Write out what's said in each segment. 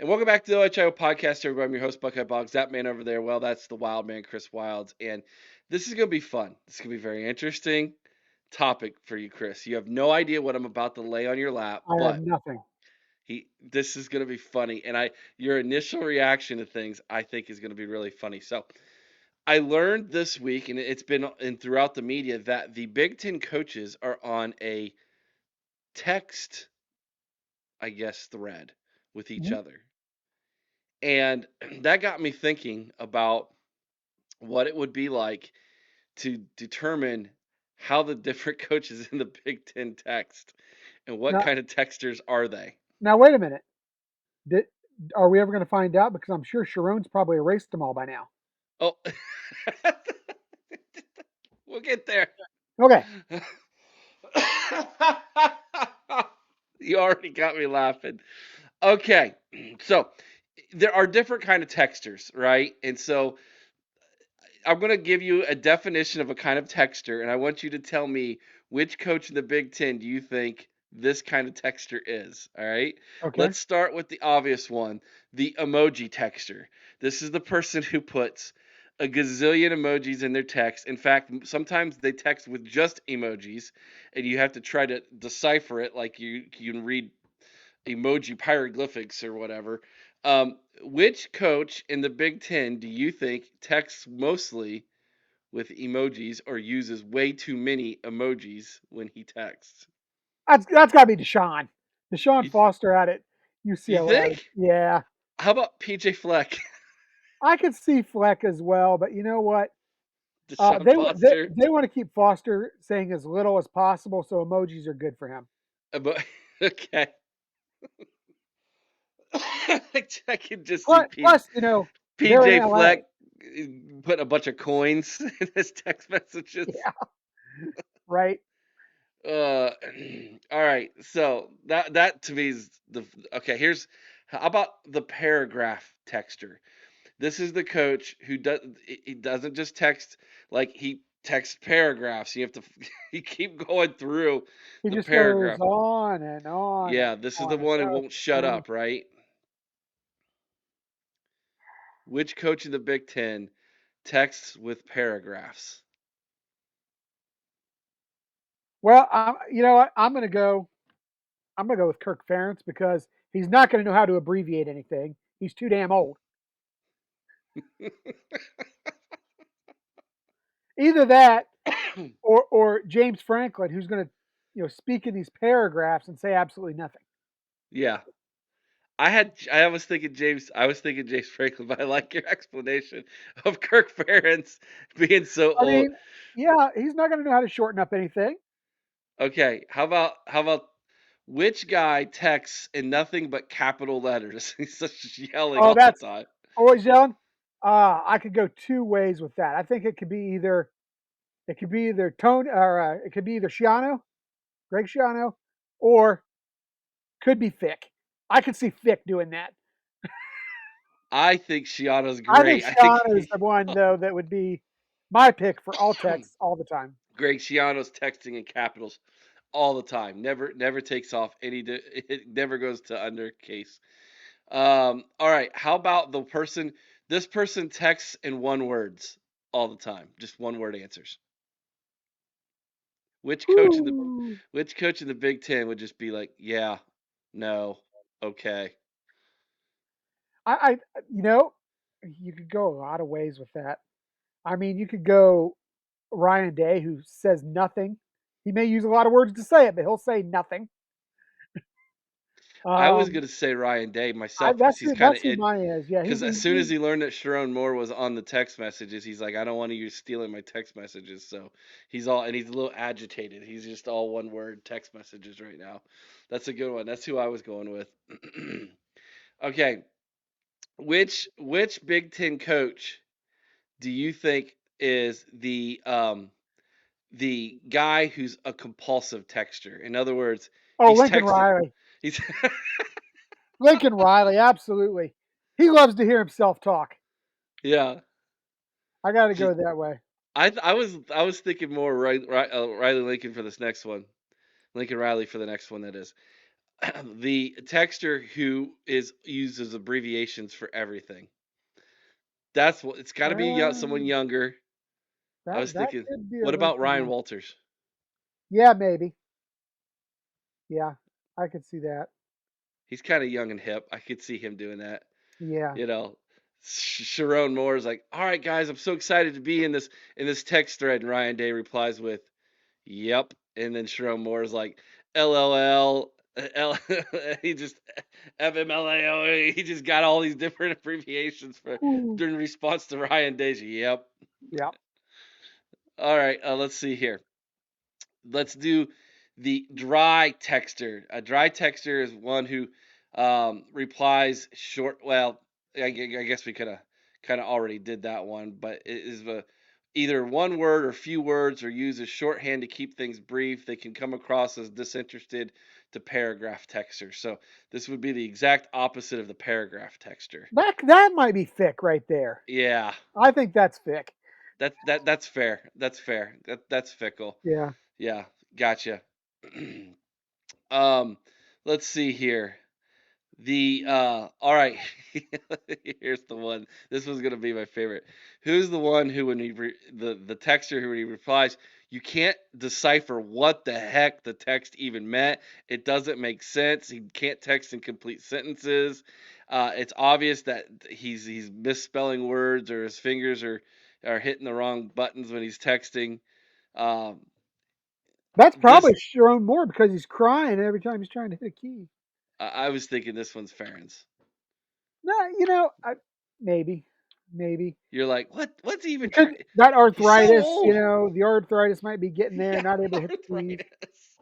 welcome back to the OHIO podcast, everybody. I'm your host, Buckeye Boggs. That man over there, well, that's the wild man, Chris Wilds. And this is going to be fun. This is going to be a very interesting topic for you, Chris. You have no idea what I'm about to lay on your lap, I have but nothing. this is going to be funny. And your initial reaction to things, I think, is going to be really funny. So I learned this week, and it's been throughout the media, that the Big Ten coaches are on a text, I guess, thread with each Mhm. other. And that got me thinking about what it would be like to determine how the different coaches in the Big Ten text and what Now, kind of texters are they. now wait a minute. Did, are we ever going to find out? Because I'm sure Sharon's probably erased them all by now. Oh, we'll get there. Okay. You already got me laughing. Okay, so there are different kind of texters, right? And so I'm going to give you a definition of a kind of texter, and I want you to tell me which coach in the Big Ten do you think this kind of texter is. All right. Okay. Let's start with the obvious one, the emoji texter. This is the person who puts a gazillion emojis in their text. In fact, sometimes they text with just emojis, and you have to try to decipher it like you can read emoji hieroglyphics or whatever. Which coach in the Big Ten do you think texts mostly with emojis or uses way too many emojis when he texts? That's got to be Deshaun. Deshaun You, Foster at it. you UCLA. think? Yeah. How about PJ Fleck? I could see Fleck as well, but you know what? Deshaun Foster? They want to keep Foster saying as little as possible, so emojis are good for him. Okay. I can just see Plus, they're in PJ Fleck LA. putting a bunch of coins in his text messages. Yeah. Right. Uh, all right. So that to me is the okay. Here's how about the paragraph texter. This is the coach who he doesn't just text, like he texts paragraphs. You have to you keep going through He the just goes paragraph. on and on and Yeah, this is the on. one who Oh, won't shut uh, up, right? Which coach in the Big Ten texts with paragraphs? well, you know what? I'm going to go. I'm going to go with Kirk Ferentz because he's not going to know how to abbreviate anything. He's too damn old. Either that or James Franklin, who's going to speak in these paragraphs and say absolutely nothing. Yeah. I was thinking James Franklin, but I like your explanation of Kirk Ferentz being so I old. mean, yeah, he's not going to know how to shorten up anything. Okay, how about which guy texts in nothing but capital letters? He's just yelling Oh, all the that's time. always yelling. I could go two ways with that. I think it could be either Tone or it could be either Shiano, Greg Shiano, or could be Fick. I could see Fick doing that. I think Shiano's I think great. I think Shiano is the one though that would be my pick for all texts all the time. Greg Schiano's texting in capitals all the time. Never takes off any. It never goes to undercase. All right. How about the person? This person texts in one words all the time. Just one word answers. Which coach in the Ooh. which coach in the Big Ten would just be like, yeah, no, okay. I you could go a lot of ways with that. I mean, you could go Ryan Day, who says nothing. He may use a lot of words to say it, but he'll say nothing. I was Um, gonna say Ryan Day myself because that's he's kind of that's who it. mine is. Yeah, Because as soon as he learned that Sharon Moore was on the text messages, he's like, I don't want you stealing my text messages. So he's he's a little agitated. He's just all one word text messages right now. That's a good one. That's who I was going with. Okay, which Big Ten coach do you think is the guy who's a compulsive texter? In other words, oh, he's Lincoln texting. Riley. He's Lincoln Riley, absolutely. He loves to hear himself talk. yeah. I got to Just go that way. I was thinking more Riley Lincoln for this next one. Lincoln Riley for the next one. That is. The texter who is uses abbreviations for everything. That's what it's got to be someone Um, younger. I was that thinking, could be a what about wrinkle, Ryan yeah. Walters? Yeah, maybe. Yeah, I could see that. He's kind of young and hip. I could see him doing that. Yeah. You know, Sharon Moore is like, "All right, guys, I'm so excited to be in this text thread." And Ryan Day replies with, "Yep." And then Sharon Moore is like, "LLL." He just FMLAO. He just got all these different abbreviations for Ooh. during response to Ryan Day's. Yep. Yeah. All right. Let's see here. Let's do the dry texter. A dry texter is one who replies short. Well, I guess we kind of already did that one, but it is either one word or few words, or uses shorthand to keep things brief. They can come across as disinterested to paragraph texter. So this would be the exact opposite of the paragraph texter. That might be thick right there. Yeah, I think that's thick. that's fair. That's fair. That's fickle. Yeah. Yeah, gotcha. Um, let's see here. The all right, here's the one. This was gonna be my favorite. Who's the one who when the texter who when he replies, you can't decipher what the heck the text even meant. It doesn't make sense. He can't text in complete sentences. It's obvious that he's misspelling words or his fingers are hitting the wrong buttons when he's texting. Um, That's this probably Sharon Moore because he's crying every time he's trying to hit a key. I was thinking this one's Farron's. No, maybe, maybe. You're like, what? What's he even Could trying? that He's so arthritis, old. the arthritis might be getting there, Yeah, not able to hit the keys. arthritis.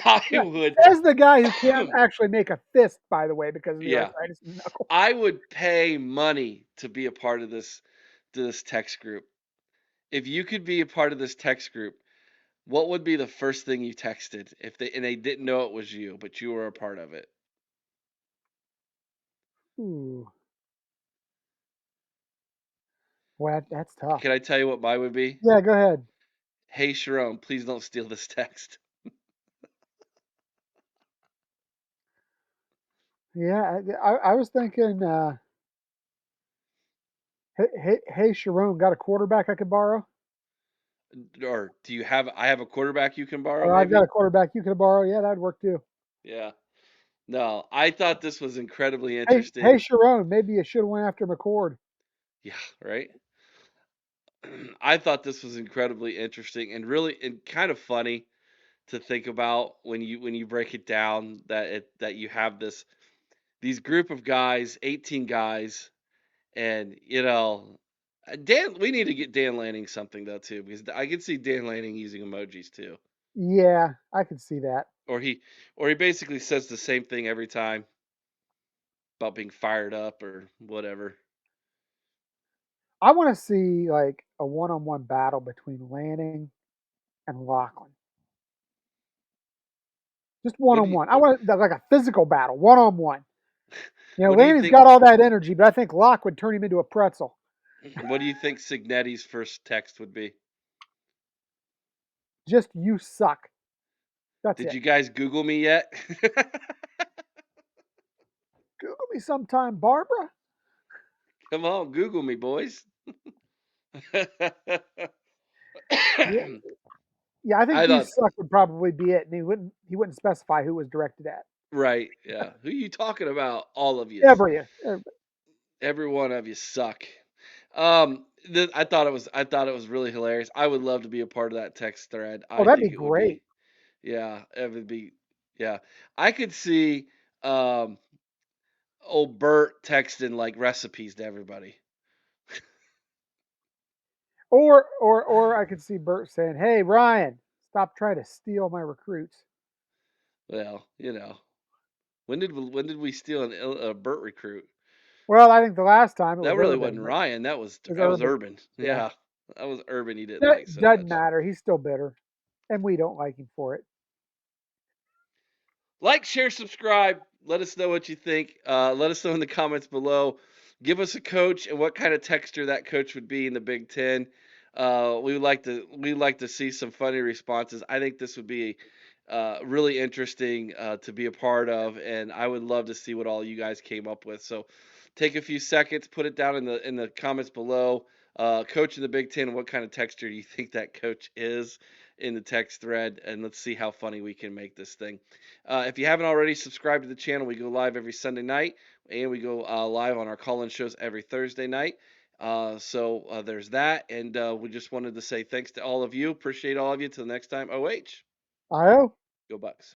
I Yeah, would, says the guy who can't actually make a fist, by the way, because of the yeah, arthritis in the knuckle. I would pay money to be a part of this text group. If you could be a part of this text group, what would be the first thing you texted if they didn't know it was you, but you were a part of it? Ooh, well, that's tough. Can I tell you what mine would be? Yeah, go ahead. Hey Sharon, please don't steal this text. Yeah, I was thinking, hey, Sharon, got a quarterback I could borrow? Or do you have? I have a quarterback you can borrow, Or I've got maybe. a quarterback you could borrow. Yeah, that'd work too. Yeah. No, I thought this was incredibly Hey, interesting. Sharon, maybe you should have went after McCord. Yeah, right. I thought this was incredibly interesting and really and kind of funny to think about when you break it down that that you have these group of guys, 18 guys, and Dan. We need to get Dan Lanning something though too because I can see Dan Lanning using emojis too, Yeah, I could see that. or he basically says the same thing every time about being fired up or whatever. I want to see like a one-on-one battle between Lanning and Lachlan. Just What do you one-on-one. I want like a physical battle, one-on-one. what do you Lanning's think? got all that energy, but I think Locke would turn him into a pretzel. What do you think Signetti's first text would be? Just you suck. That's Did it. you guys Google me yet? Google me sometime, Barbara. Come on, Google me, boys. Yeah, yeah. I think I you thought, suck would probably be it, and he wouldn't specify who it was directed at. right, yeah. Who you talking about? All of yous. Everybody. Every one of you suck. I thought it was really hilarious. I would love to be a part of that text thread. Oh, I that'd be think it would be, great. yeah, it would be, yeah. I could see um old Bert texting like recipes to everybody. Or I could see Bert saying, "Hey, Ryan, stop trying to steal my recruits." Well, when did we steal a Bert recruit? Well, I think the last time it That was really Urban, wasn't but Ryan. it was That was Urban. Urban. Yeah, Yeah, that was Urban. He didn't that like so doesn't much. matter. He's still bitter, and we don't like him for it. Like, share, subscribe. Let us know what you think. Let us know in the comments below. Give us a coach and what kind of texture that coach would be in the Big Ten. We would like to see some funny responses. I think this would be really interesting to be a part of, and I would love to see what all you guys came up with. So take a few seconds, put it down in the comments below. Coach in the Big Ten, what kind of texture do you think that coach is in the text thread? And let's see how funny we can make this thing. If you haven't already, subscribe to the channel. We go live every Sunday night, and we go live on our call-in shows every Thursday night. So there's that, and we just wanted to say thanks to all of you. Appreciate all of you. Till next time, OH. IO. Go Bucks.